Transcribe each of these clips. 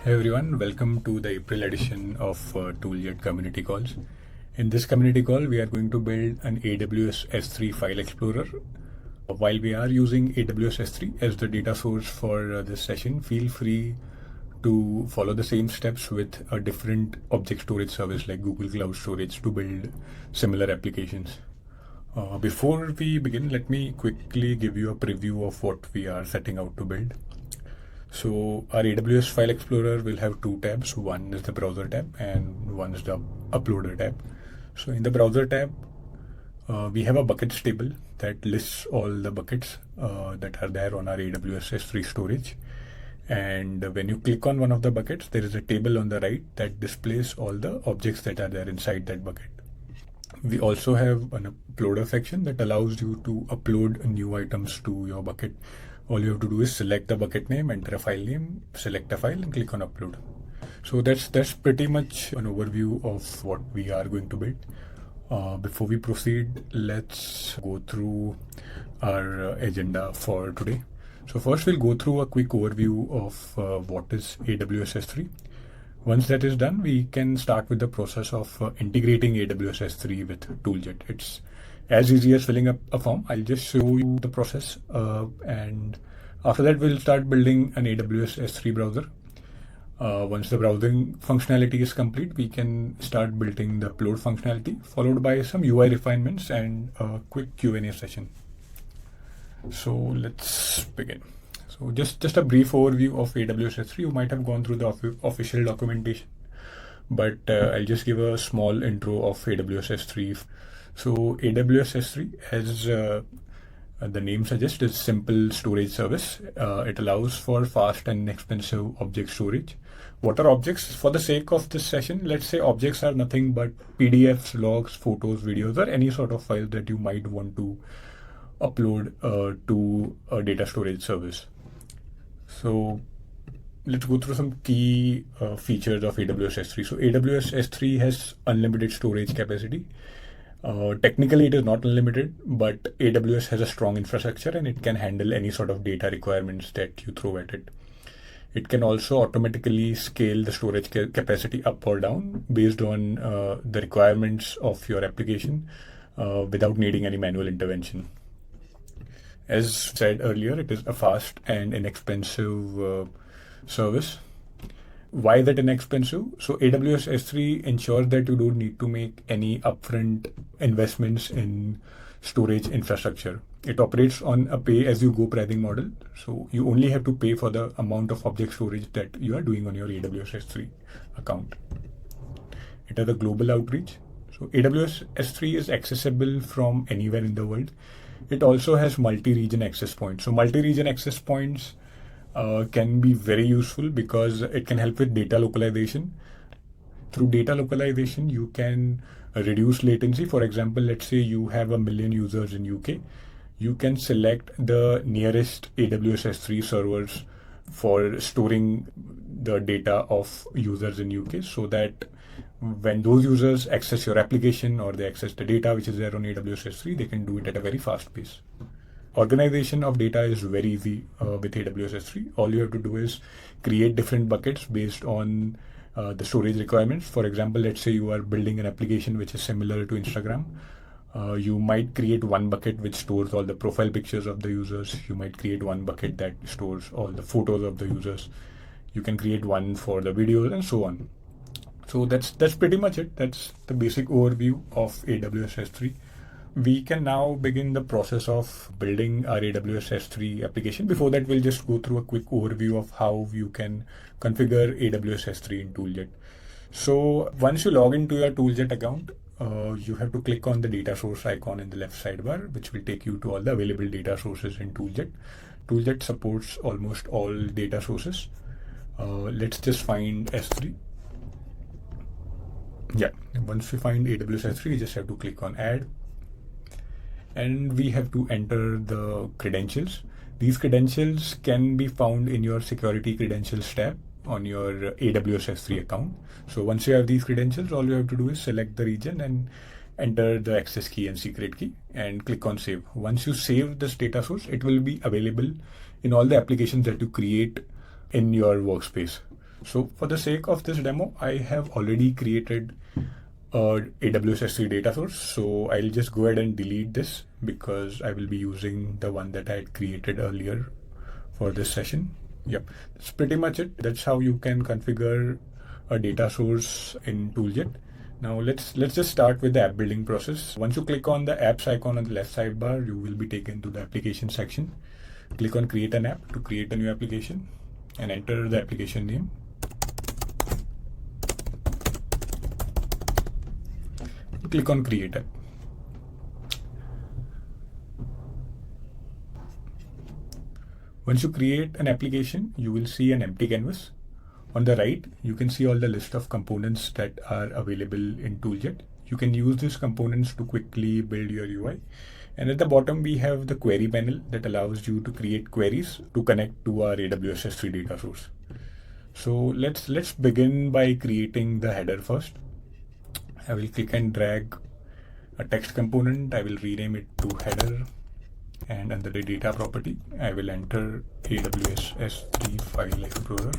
Hey everyone, welcome to the April edition of ToolJet community calls. In this community call, we are going to build an AWS S3 file explorer. While we are using AWS S3 as the data source for this session, feel free to follow the same steps with a different object storage service like Google Cloud Storage to build similar applications. Before we begin, let me quickly give you a preview of what we are setting out to build. So our AWS File Explorer will have two tabs. One is the browser tab and one is the uploader tab. So in the browser tab, we have a buckets table that lists all the buckets that are there on our AWS S3 storage. And when you click on one of the buckets, there is a table on the right that displays all the objects that are there inside that bucket. We also have an uploader section that allows you to upload new items to your bucket. All you have to do is select the bucket name, enter a file name, select a file and click on upload. So that's pretty much an overview of what we are going to build. Before we proceed, let's go through our agenda for today. So first we'll go through a quick overview of what is AWS S3. Once that is done, we can start with the process of integrating AWS S3 with ToolJet. It's as easy as filling up a form. I'll just show you the process and after that we'll start building an AWS S3 browser. Once the browsing functionality is complete, we can start building the upload functionality, followed by some UI refinements and a quick Q&A session. So let's begin. So just a brief overview of AWS S3. You might have gone through the official documentation, but I'll just give a small intro of AWS S3. So AWS S3, as the name suggests, is simple storage service. It allows for fast and inexpensive object storage. What are objects? For the sake of this session, let's say objects are nothing but PDFs, logs, photos, videos, or any sort of file that you might want to upload to a data storage service. So let's go through some key features of AWS S3. So AWS S3 has unlimited storage capacity. Technically, it is not unlimited, but AWS has a strong infrastructure and it can handle any sort of data requirements that you throw at it. It can also automatically scale the storage capacity up or down based on the requirements of your application without needing any manual intervention. As said earlier, it is a fast and inexpensive service. Why that inexpensive? So AWS S3 ensures that you don't need to make any upfront investments in storage infrastructure. It operates on a pay-as-you-go pricing model. So you only have to pay for the amount of object storage that you are doing on your AWS S3 account. It has a global outreach. So AWS S3 is accessible from anywhere in the world. It also has multi-region access points. So multi-region access points can be very useful because it can help with data localization. Through data localization, you can reduce latency. For example, let's say you have 1 million users in UK. You can select the nearest AWS S3 servers for storing the data of users in UK so that when those users access your application or they access the data which is there on AWS S3, they can do it at a very fast pace. Organization of data is very easy with AWS S3. All you have to do is create different buckets based on the storage requirements. For example, let's say you are building an application which is similar to Instagram. You might create one bucket which stores all the profile pictures of the users. You might create one bucket that stores all the photos of the users. You can create one for the videos and so on. So that's pretty much it. That's the basic overview of AWS S3. We can now begin the process of building our AWS S3 application. Before that, we'll just go through a quick overview of how you can configure AWS S3 in ToolJet. So once you log into your ToolJet account, you have to click on the data source icon in the left sidebar, which will take you to all the available data sources in ToolJet. ToolJet supports almost all data sources. Let's just find S3. Yeah, once we find AWS S3, we just have to click on add. And we have to enter the credentials. These credentials can be found in your security credentials tab on your AWS S3 account. So once you have these credentials, all you have to do is select the region and enter the access key and secret key and click on save. Once you save this data source, it will be available in all the applications that you create in your workspace. So for the sake of this demo, I have already created a AWS S3 data source. So I'll just go ahead and delete this because I will be using the one that I had created earlier for this session. Yep, that's pretty much it. That's how you can configure a data source in ToolJet. Now let's just start with the app building process. Once you click on the apps icon on the left sidebar, you will be taken to the application section. Click on create an app to create a new application and enter the application name. Click on create app. Once you create an application, you will see an empty canvas. On the right, you can see all the list of components that are available in ToolJet. You can use these components to quickly build your UI. And at the bottom, we have the query panel that allows you to create queries to connect to our AWS S3 data source. So let's begin by creating the header first. I will click and drag a text component. I will rename it to header. And under the data property, I will enter AWS S3 file explorer.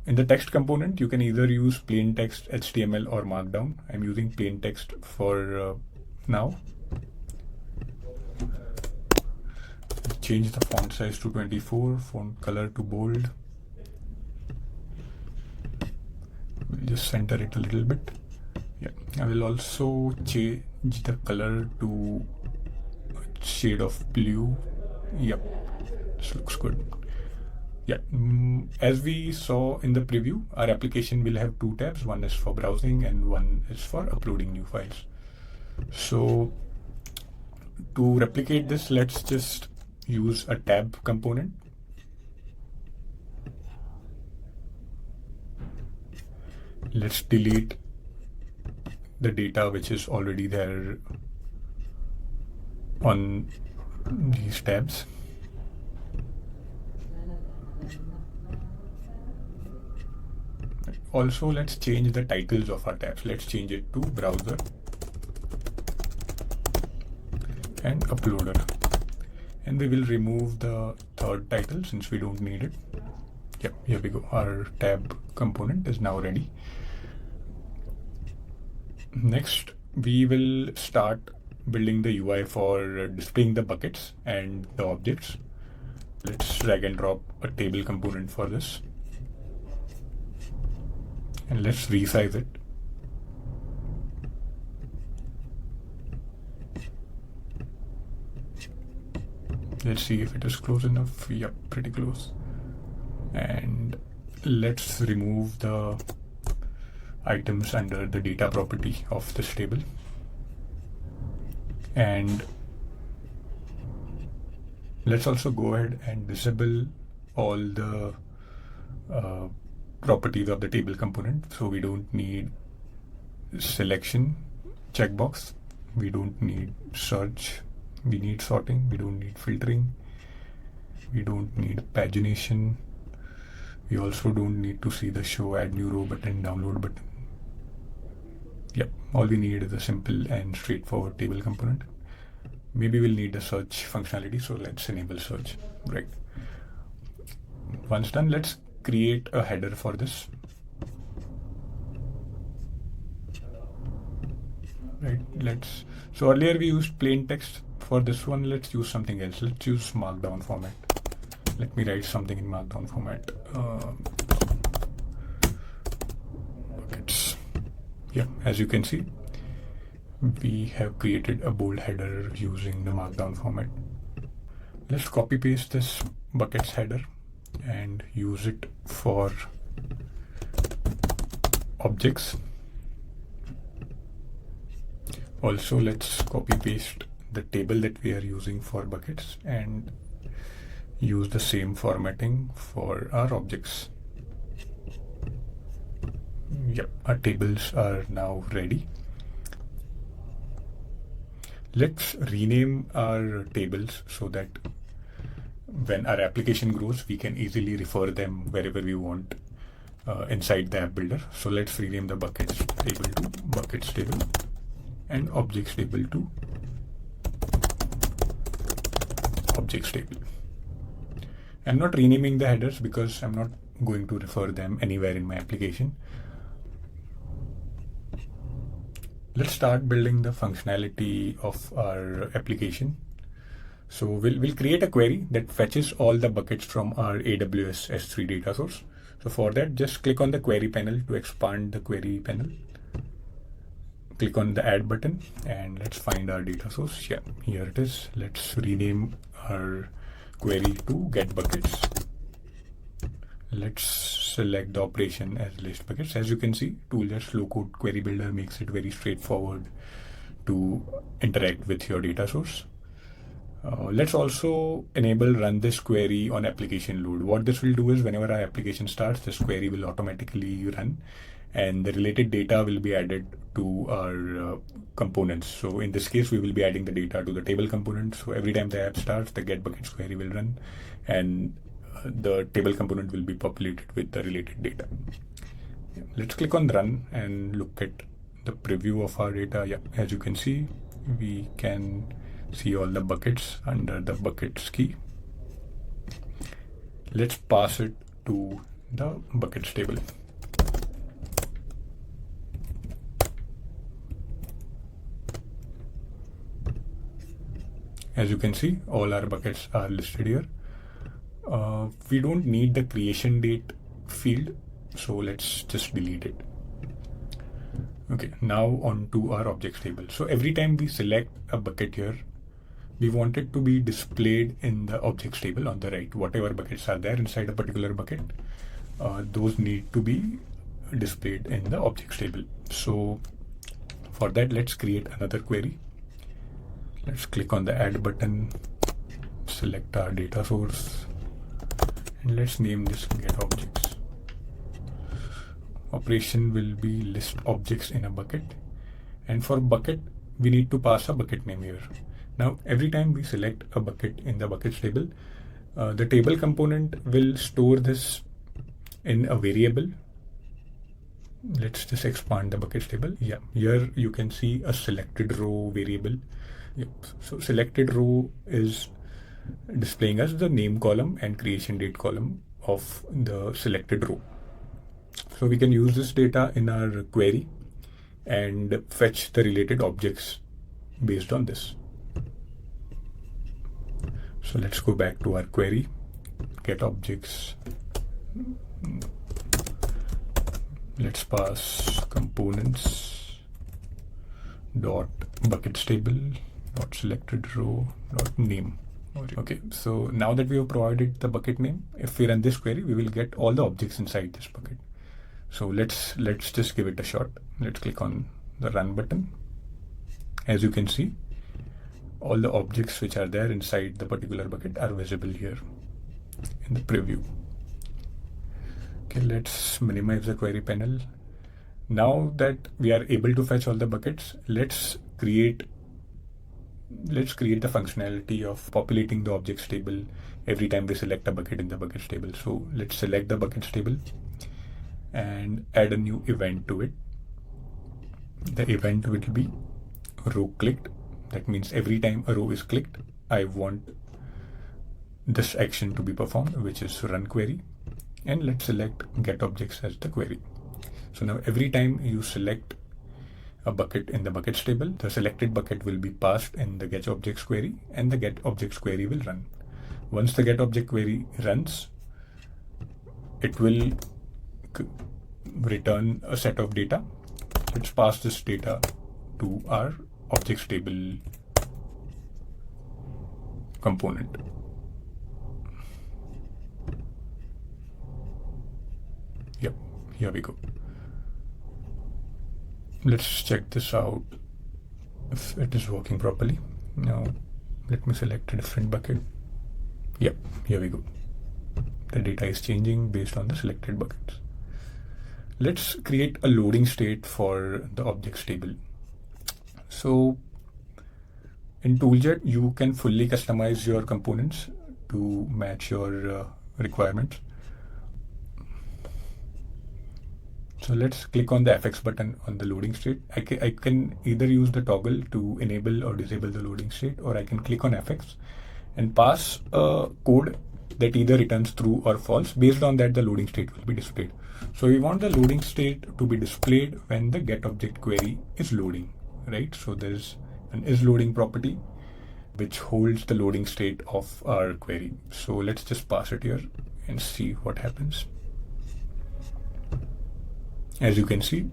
In the text component, you can either use plain text, HTML, or Markdown. I'm using plain text for now. Change the font size to 24, font color to bold. We'll just center it a little bit. Yeah, I will also change the color to a shade of blue. Yep, this looks good. Yeah, as we saw in the preview, our application will have two tabs. One is for browsing and one is for uploading new files. So to replicate this, let's just use a tab component. Let's delete the data which is already there on these tabs. Also, let's change the titles of our tabs. Let's change it to browser and uploader. And we will remove the third title since we don't need it. Yep, here we go. Our tab component is now ready. Next, we will start building the UI for displaying the buckets and the objects. Let's drag and drop a table component for this. And let's resize it. Let's see if it is close enough. Yep, pretty close. And let's remove the items under the data property of this table. And let's also go ahead and disable all the properties of the table component. So we don't need selection checkbox. We don't need search. We need sorting. We don't need filtering. We don't need pagination. We also don't need to see the show add new row button, download button. Yep, all we need is a simple and straightforward table component. Maybe we'll need a search functionality, so let's enable search. Right. Once done, let's create a header for this. Right, so earlier we used plain text. For this one, let's use something else. Let's use Markdown format. Let me write something in Markdown format. Buckets. Yeah, as you can see, we have created a bold header using the Markdown format. Let's copy paste this buckets header and use it for objects. Also, let's copy paste the table that we are using for buckets and use the same formatting for our objects. Yep, our tables are now ready. Let's rename our tables so that when our application grows, we can easily refer them wherever we want inside the app builder. So let's rename the buckets table to buckets table and objects table to objects table. I'm not renaming the headers because I'm not going to refer them anywhere in my application. Let's start building the functionality of our application. So we'll create a query that fetches all the buckets from our AWS S3 data source. So for that, just click on the query panel to expand the query panel. Click on the add button and let's find our data source. Yeah, here it is. Let's rename our query to get buckets. Let's select the operation as list buckets. As you can see, ToolJet's low-code query builder makes it very straightforward to interact with your data source. Let's also enable run this query on application load. What this will do is whenever our application starts, this query will automatically run and the related data will be added to our components. So in this case, we will be adding the data to the table component. So every time the app starts, the get buckets query will run and the table component will be populated with the related data. Yeah. Let's click on run and look at the preview of our data. Yeah, as you can see, we can see all the buckets under the buckets key. Let's pass it to the buckets table. As you can see, all our buckets are listed here. We don't need the creation date field, so let's just delete it. Okay, now on to our objects table. So every time we select a bucket here, we want it to be displayed in the objects table on the right. Whatever buckets are there inside a particular bucket, those need to be displayed in the objects table. So for that, let's create another query. Let's click on the add button, select our data source, and let's name this get objects. Operation will be list objects in a bucket, and for bucket we need to pass a bucket name here. Now every time we select a bucket in the buckets table, the table component will store this in a variable. Let's just expand the buckets table. Yeah, here you can see a selected row variable. Yep. So selected row is displaying us the name column and creation date column of the selected row. So we can use this data in our query and fetch the related objects based on this. So let's go back to our query, get objects. Let's pass components dot buckets table dot selected row dot name. Okay, so now that we have provided the bucket name, if we run this query, we will get all the objects inside this bucket. So let's just give it a shot. Let's click on the run button. As you can see, all the objects which are there inside the particular bucket are visible here in the preview. Okay, let's minimize the query panel. Now that we are able to fetch all the buckets, let's create the functionality of populating the objects table every time we select a bucket in the buckets table. So let's select the buckets table and add a new event to it. The event will be row clicked. That means every time a row is clicked, I want this action to be performed, which is run query. And let's select get objects as the query. So now every time you select a bucket in the buckets table, the selected bucket will be passed in the get objects query and the get objects query will run. Once the get object query runs, it will return a set of data. Let's pass this data to our objects table component. Yep, here we go. Let's check this out if it is working properly. Now let me select a different bucket. Yep, here we go. The data is changing based on the selected buckets. Let's create a loading state for the objects table. So in ToolJet, you can fully customize your components to match your requirements. So let's click on the FX button on the loading state. I can either use the toggle to enable or disable the loading state, or I can click on FX and pass a code that either returns true or false. Based on that, the loading state will be displayed. So we want the loading state to be displayed when the get object query is loading, right? So there's an isLoading property which holds the loading state of our query. So let's just pass it here and see what happens. As you can see,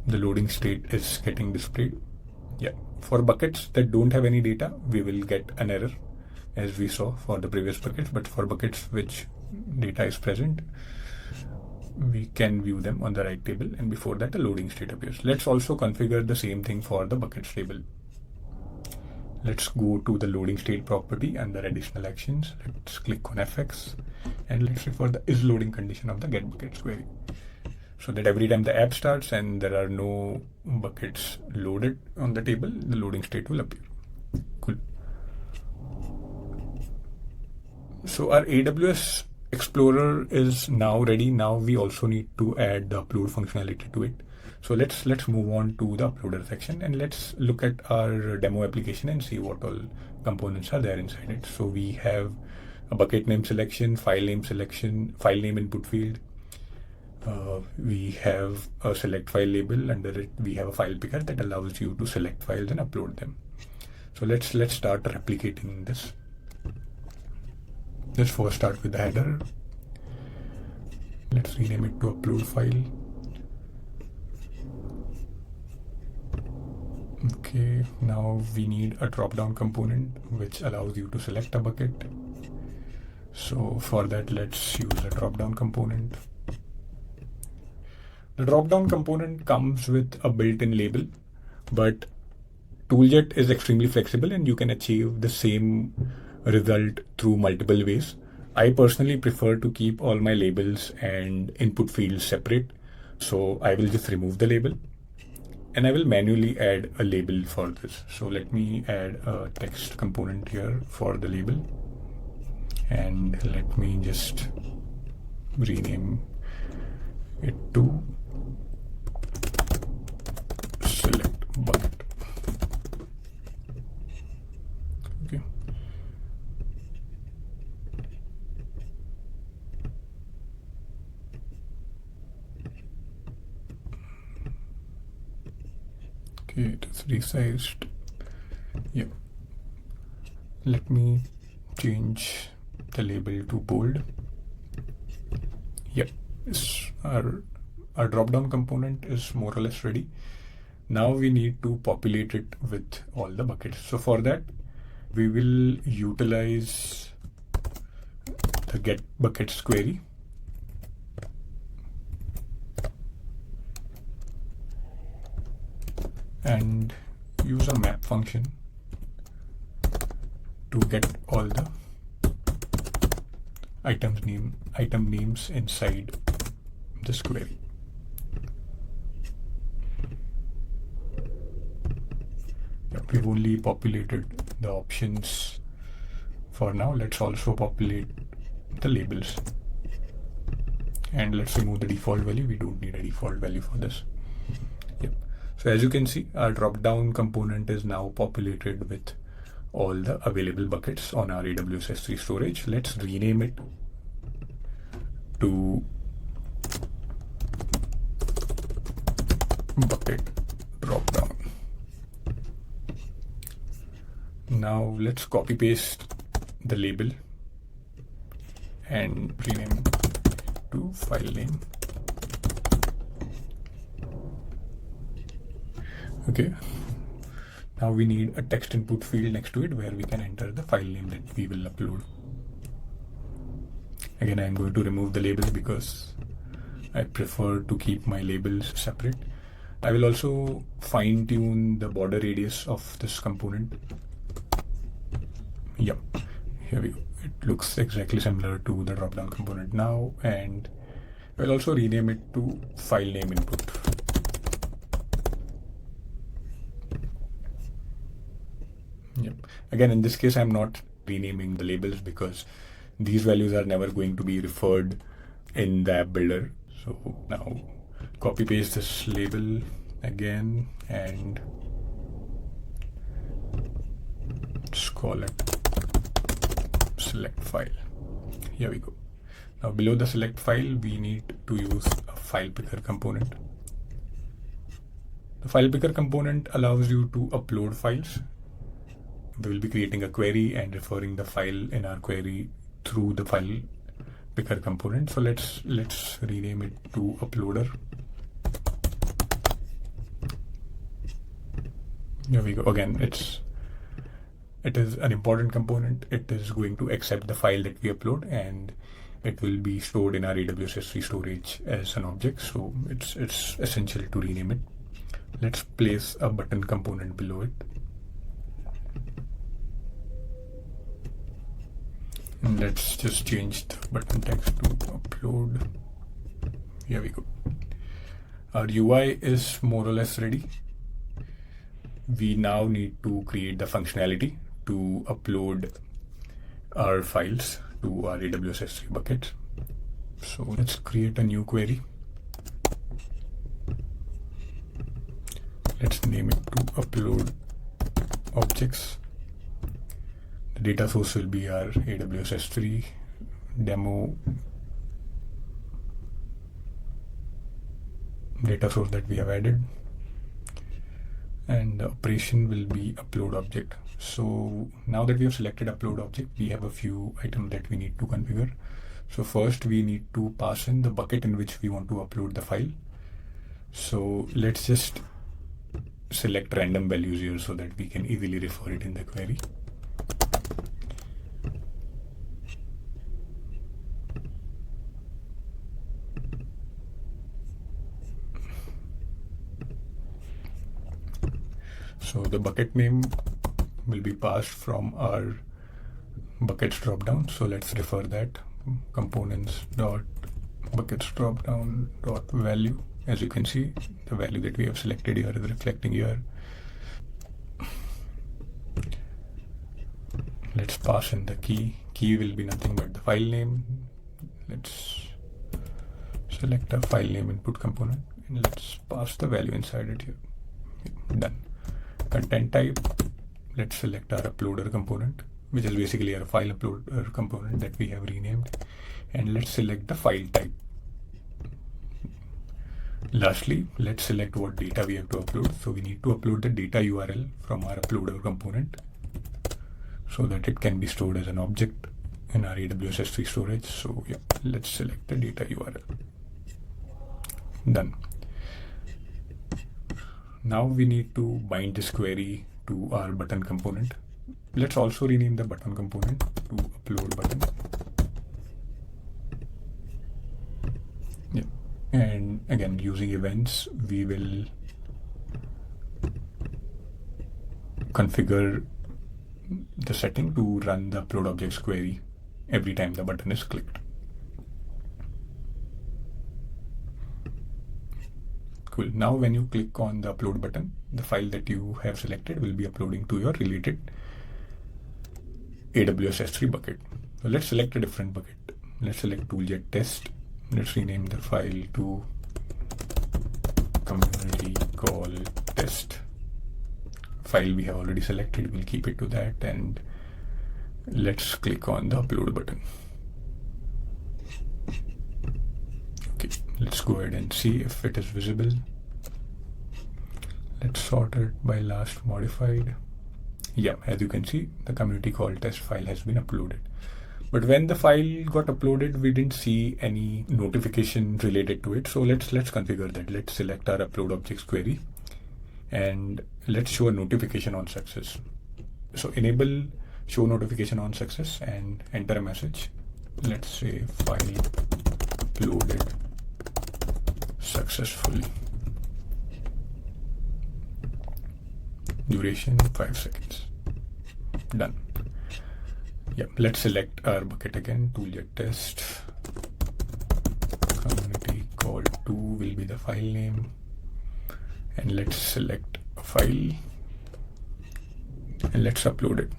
the loading state is getting displayed. Yeah, for buckets that don't have any data, we will get an error as we saw for the previous buckets, but for buckets which data is present, we can view them on the right table, and before that the loading state appears. Let's also configure the same thing for the buckets table. Let's go to the loading state property under additional actions. Let's click on FX and let's refer the isLoading condition of the get buckets query, so that every time the app starts and there are no buckets loaded on the table, the loading state will appear. Cool. So our AWS Explorer is now ready. Now we also need to add the upload functionality to it. So let's move on to the uploader section and let's look at our demo application and see what all components are there inside it. So we have a bucket name selection, file name selection, file name input field. We have a select file label. Under it, we have a file picker that allows you to select files and upload them. So let's start replicating this. Let's first start with the header. Let's rename it to upload file. Okay, now we need a drop-down component which allows you to select a bucket. So for that, let's use a drop-down component. The drop-down component comes with a built-in label, but ToolJet is extremely flexible and you can achieve the same result through multiple ways. I personally prefer to keep all my labels and input fields separate. So I will just remove the label and I will manually add a label for this. So let me add a text component here for the label and let me just rename it to select bucket. Okay. Okay, it is resized. Yeah. Let me change the label to bold. Yep. Our drop-down component is more or less ready. Now we need to populate it with all the buckets. So for that, we will utilize the get buckets query. And use a map function to get all the item names inside this query. We've only populated the options for now. Let's also populate the labels. And let's remove the default value. We don't need a default value for this. Yep. So as you can see, our drop-down component is now populated with all the available buckets on our AWS S3 storage. Let's rename it to bucket drop-down. Now let's copy paste the label and rename to file name. Okay. Now we need a text input field next to it where we can enter the file name that we will upload. Again, I'm going to remove the label because I prefer to keep my labels separate. I will also fine tune the border radius of this component. Yep, here we go. It looks exactly similar to the drop-down component now, and we'll also rename it to file name input. Yep. Again, in this case, I'm not renaming the labels because these values are never going to be referred in the app builder. So now copy paste this label again and just call it select file. Here we go. Now below the select file, we need to use a file picker component. The file picker component allows you to upload files. We will be creating a query and referring the file in our query through the file picker component. So let's rename it to uploader. Here we go. Again, it is an important component. It is going to accept the file that we upload, and it will be stored in our AWS S3 storage as an object. So it's essential to rename it. Let's place a button component below it. And let's just change the button text to upload. Here we go. Our UI is more or less ready. We now need to create the functionality to upload our files to our AWS S3 bucket. So let's create a new query. Let's name it to upload objects. The data source will be our AWS S3 demo data source that we have added. And the operation will be upload object. So now that we have selected upload object, we have a few items that we need to configure. So first we need to pass in the bucket in which we want to upload the file. So let's just select random values here so that we can easily refer it in the query. So the bucket name will be passed from our buckets dropdown. So let's refer that components dot buckets dropdown dot value. As you can see, the value that we have selected here is reflecting here. Let's pass in the key. Key will be nothing but the file name. Let's select a file name input component and let's pass the value inside it here. Done. Content type, let's select our uploader component, which is basically our file uploader component that we have renamed, and let's select the file type. Lastly, let's select what data we have to upload. So we need to upload the data URL from our uploader component so that it can be stored as an object in our AWS S3 storage. So yeah, let's select the data URL. Done. Now we need to bind this query to our button component. Let's also rename the button component to upload button. Yeah. And again, using events, we will configure the setting to run the upload objects query every time the button is clicked. Cool. Now when you click on the upload button, the file that you have selected will be uploading to your related AWS S3 bucket. So let's select a different bucket. Let's select ToolJet test. Let's rename the file to community call test. File we have already selected, we'll keep it to that, and let's click on the upload button. Let's go ahead and see if it is visible. Let's sort it by last modified. Yeah, as you can see, the community call test file has been uploaded. But when the file got uploaded, we didn't see any notification related to it. So let's configure that. Let's select our upload objects query and let's show a notification on success. So enable show notification on success and enter a message. Let's say file uploaded successfully. Duration 5 seconds. Done. Yeah, let's select our bucket again. ToolJet test. Community call 2 will be the file name. And let's select a file and let's upload it.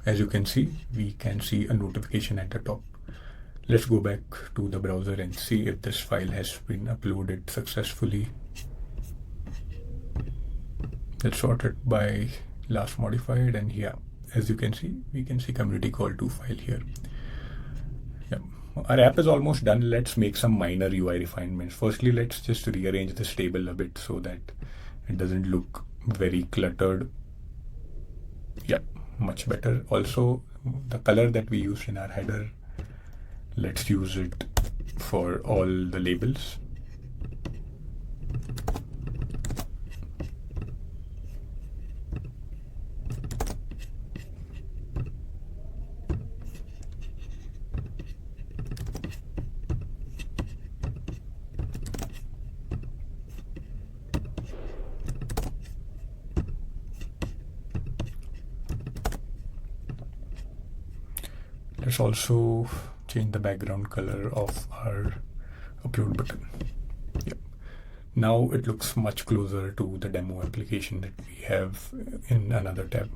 As you can see, we can see a notification at the top. Let's go back to the browser and see if this file has been uploaded successfully. Let's sort it by last modified, and yeah, as you can see, we can see community call to file here. Yeah. Our app is almost done. Let's make some minor UI refinements. Firstly, let's just rearrange this table a bit so that it doesn't look very cluttered. Yeah, much better. Also, the color that we used in our header, let's use it for all the labels. Let's also change the background color of our upload button. Yep. Now it looks much closer to the demo application that we have in another tab.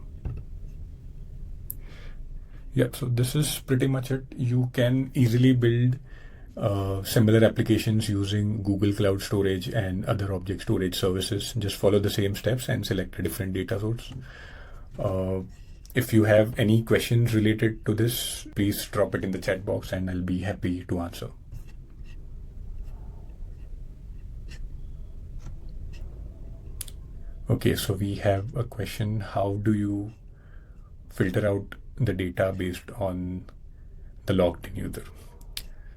Yep, so this is pretty much it. You can easily build similar applications using Google Cloud Storage and other object storage services. Just follow the same steps and select a different data source. If you have any questions related to this, please drop it in the chat box and I'll be happy to answer. Okay, so we have a question. How do you filter out the data based on the logged in user?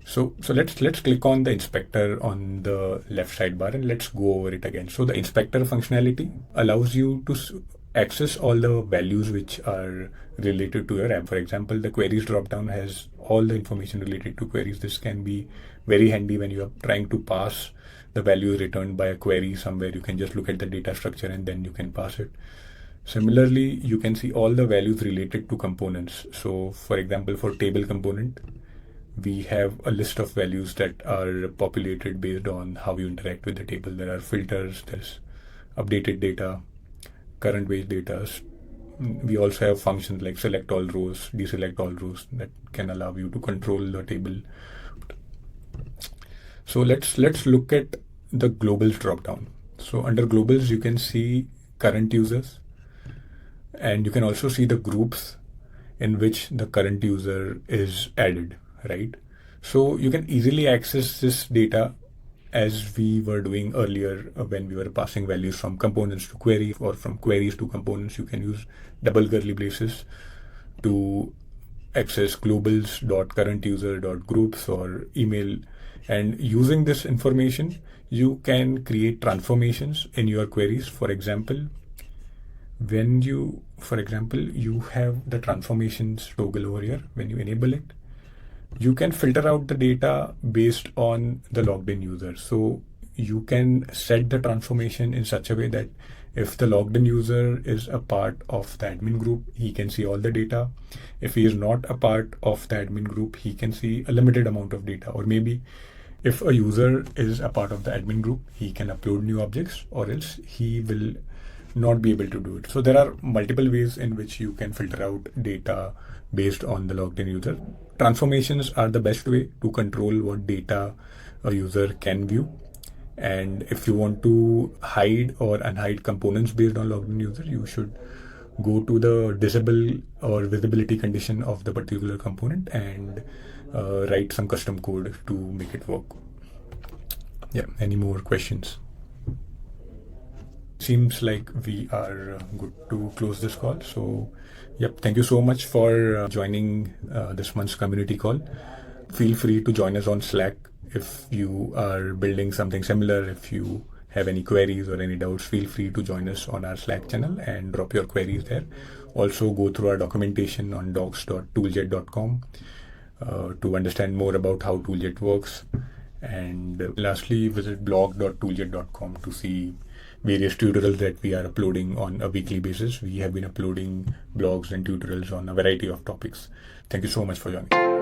So let's click on the inspector on the left sidebar and let's go over it again. So the inspector functionality allows you to access all the values which are related to your app. For example, the queries dropdown has all the information related to queries. This can be very handy when you are trying to pass the values returned by a query somewhere. You can just look at the data structure and then you can pass it. Similarly, you can see all the values related to components. So for example, for table component, we have a list of values that are populated based on how you interact with the table. There are filters, there's updated data, current based data. We also have functions like select all rows, deselect all rows that can allow you to control the table. So let's look at the globals dropdown. So under globals, you can see current users, and you can also see the groups in which the current user is added, right? So you can easily access this data as we were doing earlier when we were passing values from components to query or from queries to components. You can use double curly braces to access globals.currentuser.groups or email. And using this information, you can create transformations in your queries. For example, when you have the transformations toggle over here. When you enable it, you can filter out the data based on the logged in user. So you can set the transformation in such a way that if the logged in user is a part of the admin group, he can see all the data. If he is not a part of the admin group, he can see a limited amount of data. Or maybe if a user is a part of the admin group, he can upload new objects, or else he will not be able to do it. So there are multiple ways in which you can filter out data based on the logged in user. Transformations are the best way to control what data a user can view. And if you want to hide or unhide components based on logged in user, you should go to the disable or visibility condition of the particular component and write some custom code to make it work. Yeah, any more questions? Seems like we are good to close this call. So, yep, thank you so much for joining this month's community call. Feel free to join us on Slack if you are building something similar. If you have any queries or any doubts, feel free to join us on our Slack channel and drop your queries there. Also, go through our documentation on docs.tooljet.com to understand more about how ToolJet works. And lastly, visit blog.tooljet.com to see various tutorials that we are uploading on a weekly basis. We have been uploading blogs and tutorials on a variety of topics. Thank you so much for joining.